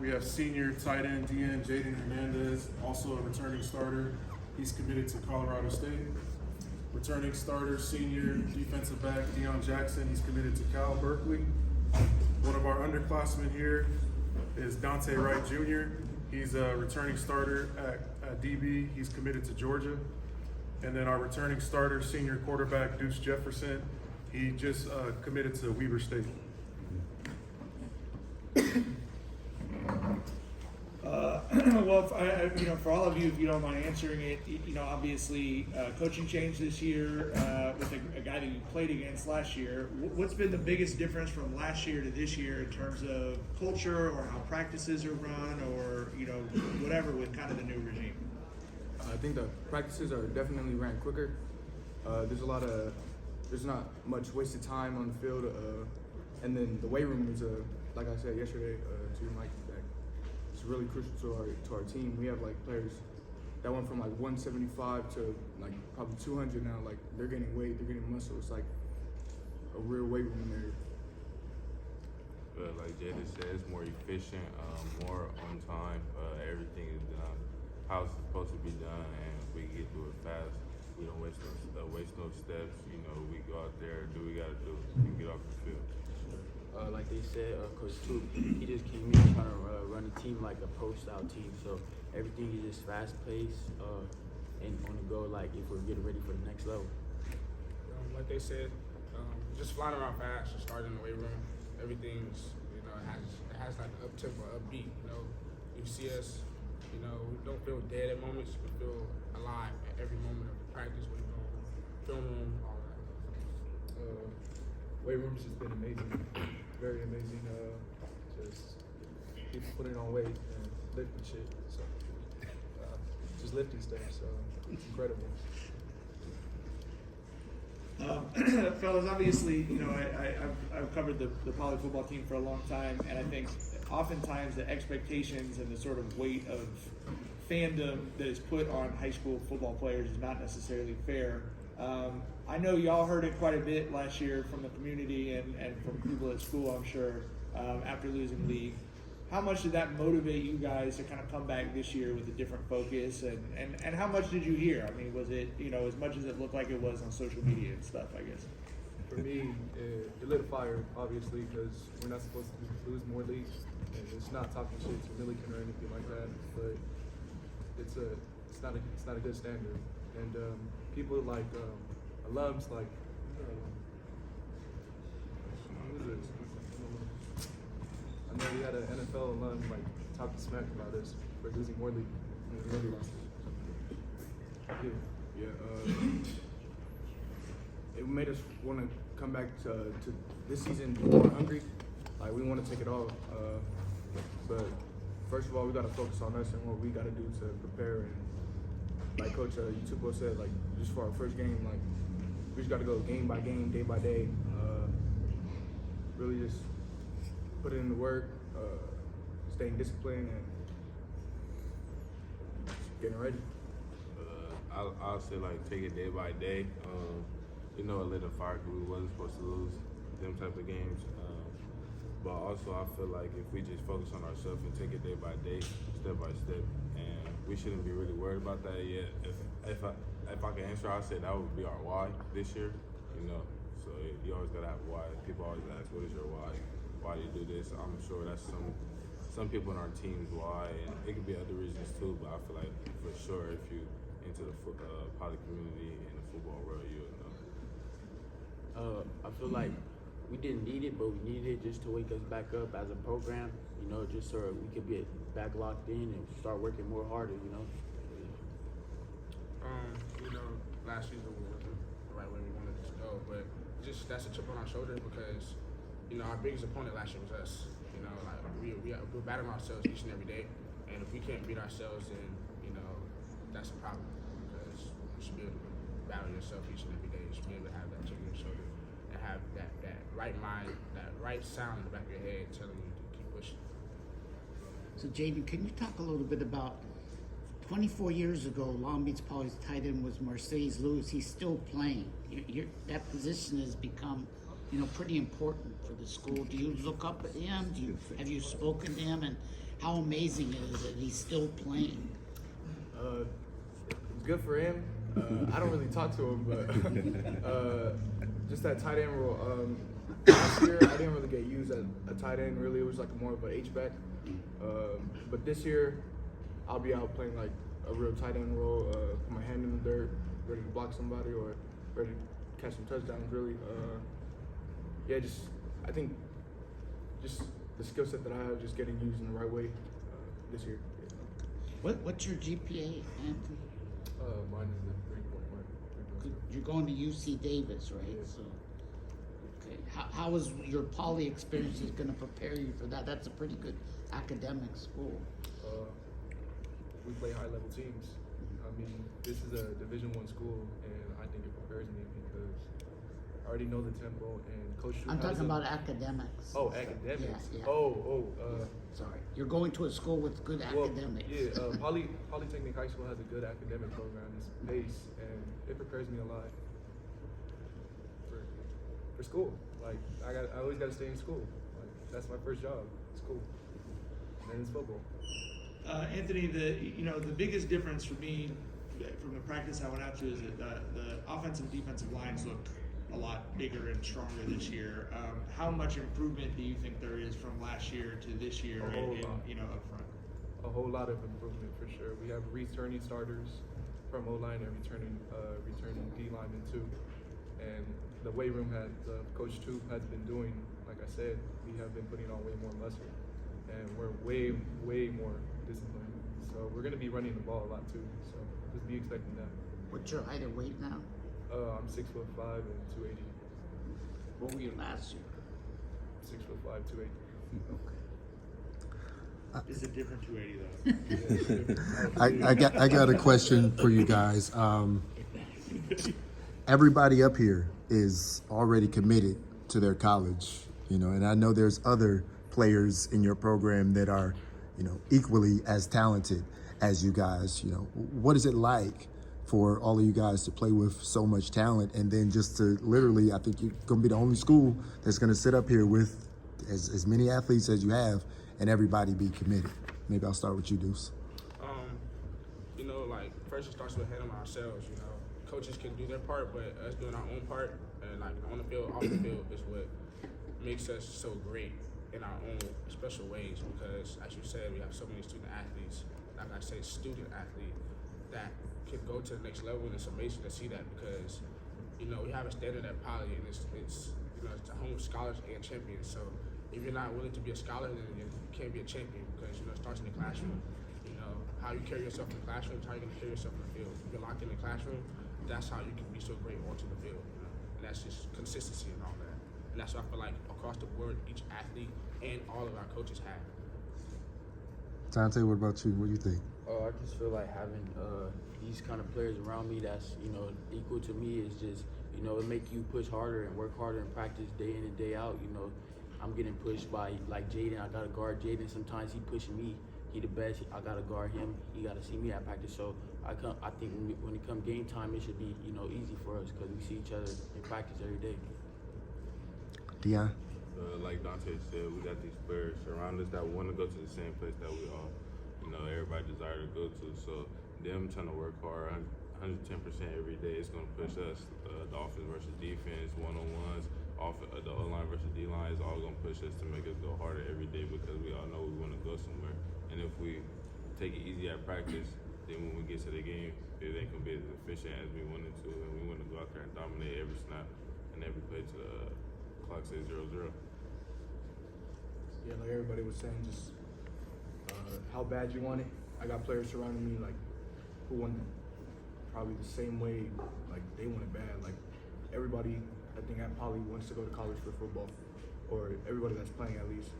We have senior tight end DN Jaden Hernandez, also a returning starter. He's committed to Colorado State. Returning starter, senior defensive back Deion Jackson. He's committed to Cal Berkeley. One of our underclassmen here is Dante Wright Jr. He's a returning starter at DB. He's committed to Georgia. And then our returning starter, senior quarterback Deuce Jefferson. He just committed to Weber State. Well, for all of you, if you don't mind answering it, obviously coaching changed this year with a guy that you played against last year. What's been the biggest difference from last year to this year in terms of culture or how practices are run or, whatever with kind of the new regime? I think the practices are definitely ran quicker. There's not much wasted time on the field. And then the weight room is, like I said yesterday to your mic, it's really crucial to our team. We have like players that went from like 175 to like probably 200 now. Like they're getting weight, they're getting muscle. It's like a real weight room in there. Like Jada said, it's more efficient, more on time. Everything is done how it's supposed to be done, and we get through it fast. We don't waste no steps. We go out there, do what we gotta do, and get off the field. Like they said, Coach Toop, he just came in trying to run a team like a pro-style team. So everything is just fast-paced and on the go, like if we're getting ready for the next level. Like they said, just flying around fast, just starting in the weight room. Everything's, it has like an up-tempo, upbeat. You see us, we don't feel dead at moments. We feel alive at every moment of practice. We're going film room, all that. Weight room's just been amazing, very amazing. Just people putting on weight and lifting shit. So just lifting stuff. So it's incredible. Fellas, obviously, I've covered the Poly football team for a long time, and I think oftentimes the expectations and the sort of weight of fandom that is put on high school football players is not necessarily fair. I know y'all heard it quite a bit last year from the community and from people at school, I'm sure, after losing league. How much did that motivate you guys to kind of come back this year with a different focus? And how much did you hear? I mean, was it, as much as it looked like it was on social media and stuff, I guess? For me, it lit a fire, obviously, because we're not supposed to lose more leagues. And it's not talking shit to Milliken or anything like that, but it's not a good standard. And people like alums like who is it? I know we had an NFL alum like talking smack about us for losing more league. We really lost it. It made us want to come back to this season more hungry. Like we want to take it all. But first of all, we got to focus on us and what we got to do to prepare. And like Coach Utupo said, like just for our first game, like we just got to go game by game, day by day. Really just put in the work, staying disciplined, and getting ready. I'll say like take it day by day. It lit a fire because we wasn't supposed to lose them type of games. But also I feel like if we just focus on ourselves and take it day by day, step by step, and we shouldn't be really worried about that yet. If I can answer, I'd say that would be our why this year. So you always gotta have a why. People always ask, "What is your why? Why do you do this?" I'm sure that's some people in our team's why, and it could be other reasons too. But I feel like for sure, if you into the Poly community and the football world, you'll know. I feel like we didn't need it, but we needed it just to wake us back up as a program, just so we could get back locked in and start working more harder, Last season wasn't the right way we wanted it to go, but just that's a chip on our shoulder because, our biggest opponent last year was us. We're battling ourselves each and every day, and if we can't beat ourselves, then, that's a problem because you should be able to battle yourself each and every day. You should be able to have that chip on your shoulder and have that right mind, that right sound in the back of your head telling you to keep pushing. So Jaden, can you talk a little bit about 24 years ago, Long Beach Poly's tight end was Mercedes Lewis. He's still playing. That position has become, pretty important for the school. Do you look up at him? Have you spoken to him? And how amazing it is that he's still playing. It's good for him. I don't really talk to him, but just that tight end role. Last year, I didn't really get used as a tight end. Really, it was like more of a H-back. But this year, I'll be out playing like a real tight end role. Put my hand in the dirt, ready to block somebody or ready to catch some touchdowns. Really, I think just the skill set that I have, just getting used in the right way this year. What's your GPA, Anthony? Mine is a 3.1. You're going to UC Davis, right? Yeah. So, okay. How is your poly experience is going to prepare you for that? That's a pretty good academic school. We play high-level teams. I mean, this is a Division I school, and I think it prepares me because I already know the tempo and Coach Drew I'm has talking a- about academics. Oh, academics. Yeah, yeah. Sorry. You're going to a school with good academics. Polytechnic High School has a good academic program. It's pace, and it prepares me a lot for school. Like I always got to stay in school. Like that's my first job. School, and then it's football. Anthony, the biggest difference for me from the practice I went out to is that the offensive and defensive lines look a lot bigger and stronger this year. How much improvement do you think there is from last year to this year A whole in lot. up front? A whole lot of improvement for sure. We have returning starters from O-line and returning D linemen too. And the weight room Coach Troop has been doing, like I said, we have been putting on way more muscle. And we're way more disciplined. So we're gonna be running the ball a lot too. So just be expecting that. What's your height and weight now? I'm 6'5" and 280. What were you last year? 6'5", 280. It's a different 280 though. I got a question for you guys. Everybody up here is already committed to their college, and I know there's other players in your program that are, equally as talented as you guys. What is it like for all of you guys to play with so much talent, and then just to literally, I think you're going to be the only school that's going to sit up here with as many athletes as you have, and everybody be committed. Maybe I'll start with you, Deuce. Like first it starts with handling ourselves. Coaches can do their part, but us doing our own part, and like on the field, off the field, is what makes us so great in our own special ways. Because as you said, we have so many student athletes. Like I say, student athlete that can go to the next level, and it's amazing to see that because we have a standard at Poly, and it's a home of scholars and champions. So if you're not willing to be a scholar, then you can't be a champion because it starts in the classroom. How you carry yourself in the classroom is how you're going to carry yourself in the field. If you're locked in the classroom, that's how you can be so great onto the field. And that's just consistency and all that. And that's what I feel like across the board, each athlete and all of our coaches have. Dante, what about you? What do you think? I just feel like having these kind of players around me that's equal to me is just it make you push harder and work harder and practice day in and day out. I'm getting pushed by like Jaden. I gotta guard Jaden. Sometimes he pushing me. He the best. I gotta guard him. He gotta see me at practice. So I think when it comes game time, it should be easy for us because we see each other in practice every day. Dion? Like Dante said, we got these players around us that want to go to the same place that we all, everybody desire to go to. So them trying to work hard 110% every day is going to push us. The offense versus defense, one-on-ones, the O-line versus D-line is all going to push us to make us go harder every day because we all know we want to go somewhere. And if we take it easy at practice, then when we get to the game, it ain't going to be as efficient as we wanted to. And we want to go out there and dominate every snap and every play to the clock says 0-0. Yeah, like everybody was saying, just how bad you want it. I got players surrounding me like who want it probably the same way, like they want it bad. Like everybody, I think at Poly wants to go to college for football, or everybody that's playing at least.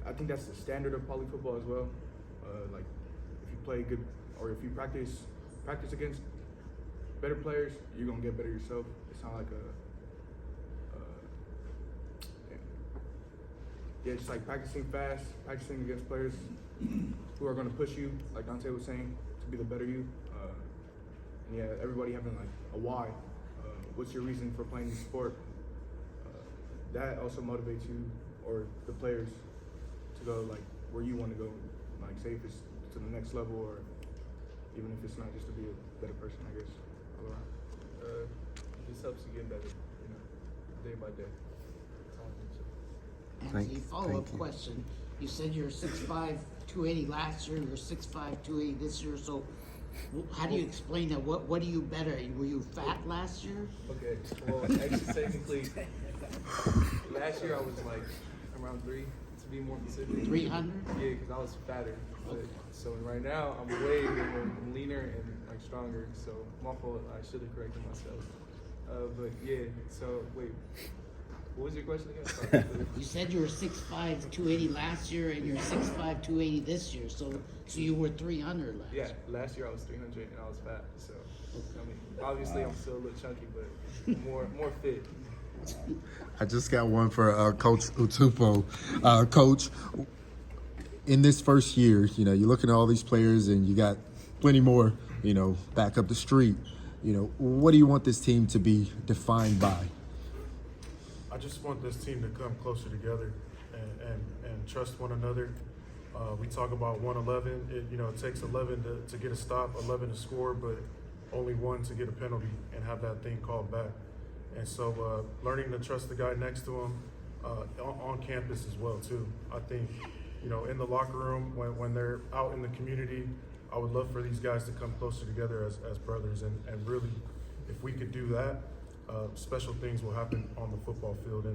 I think that's the standard of Poly football as well. Like if you play good, or if you practice against better players, you're gonna get better yourself. It's not like just like practicing fast, practicing against players who are going to push you, like Dante was saying, to be the better you. And yeah, everybody having like a why. What's your reason for playing the sport? That also motivates you, or the players, to go like where you want to go, like say if it's to the next level or even if it's not, just to be a better person, I guess, all around. Just helps you get better, you know, day by day. That's all I can say. Anthony, Thank follow-up you. question. You said you're 6'5", 280 last year, you're 6'5", 280 this year, so how do you explain that? What are you better? Were you fat last year? Okay, well, actually, technically, last year I was like around 3, to be more specific. 300? Yeah, because I was fatter. But, so right now I'm way more leaner and like stronger. So my fault. I should have corrected myself. But yeah. So wait, what was your question again? Sorry. You said you were 6'5", 280 last year, and you're 6'5", 280 this year, so you were 300 last Yeah, year. last year I was 300 and I was fat. So I mean, obviously I'm still a little chunky, but more fit. I just got one for Coach Utupo. Coach, in this first year, you know, you're looking at all these players and you got plenty more, you know, back up the street. You know, what do you want this team to be defined by? I just want this team to come closer together and trust one another. We talk about 1-11. It takes 11 to get a stop, 11 to score, but only 1 to get a penalty and have that thing called back. And so learning to trust the guy next to him on campus as well, too. I think, you know, in the locker room, when they're out in the community, I would love for these guys to come closer together as brothers. And really, if we could do that, special things will happen on the football field.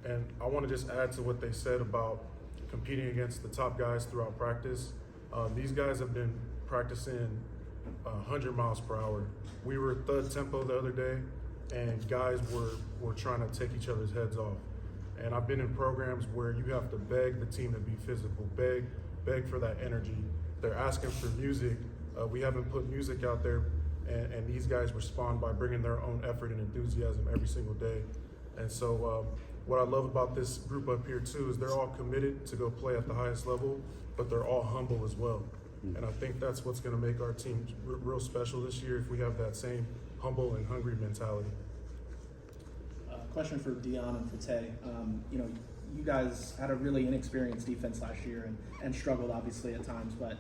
And I want to just add to what they said about competing against the top guys throughout practice. These guys have been practicing 100 miles per hour. We were third tempo the other day, and guys were trying to take each other's heads off. And I've been in programs where you have to beg the team to be physical, beg for that energy. They're asking for music. We haven't put music out there, and these guys respond by bringing their own effort and enthusiasm every single day. And so what I love about this group up here too is they're all committed to go play at the highest level, but they're all humble as well. And I think that's what's going to make our team real special this year if we have that same humble and hungry mentality. Question for Dion and for Tay. You know, you guys had a really inexperienced defense last year and struggled obviously at times, but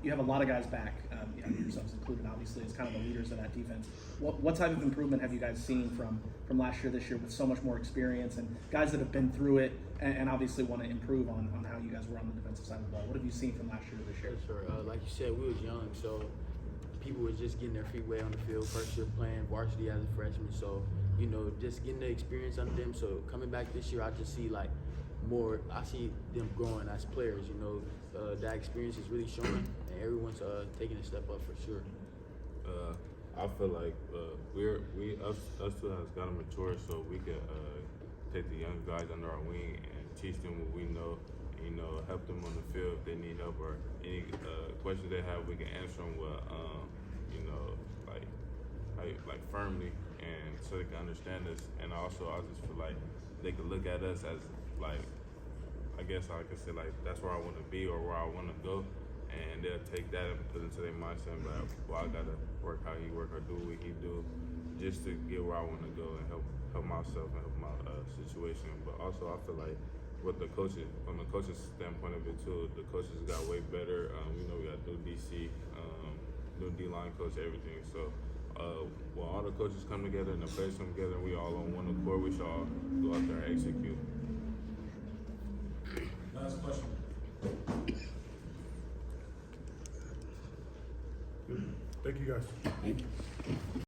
you have a lot of guys back, you know, yourselves included, obviously, as kind of the leaders of that defense. What type of improvement have you guys seen from last year, this year, with so much more experience and guys that have been through it and obviously want to improve on how you guys were on the defensive side of the ball? What have you seen from last year to this year? Sure. Like you said, we was young, so people were just getting their feet wet on the field. First year playing varsity as a freshman, so you know, just getting the experience under them. So coming back this year, I just see like more. I see them growing as players. You know, that experience is really showing, and everyone's taking a step up for sure. I feel like us two has gotta mature so we could take the young guys under our wing and teach them what we know. You know, help them on the field if they need help or any questions they have, we can answer them with, you know, like firmly, and so they can understand us. And also, I just feel like they could look at us as like, I guess I could say like that's where I want to be or where I want to go, and they'll take that and put it into their mindset and be like, well, I gotta work how he work or do what he do, just to get where I want to go and help myself and help my situation. But also, I feel like with the coaches, from the coaches' standpoint of it too, the coaches got way better. You know, we got new DC, new D-line coach, everything. So when all the coaches come together and the players come together and we all on one accord, we should all go out there and execute. Last question. Thank you guys.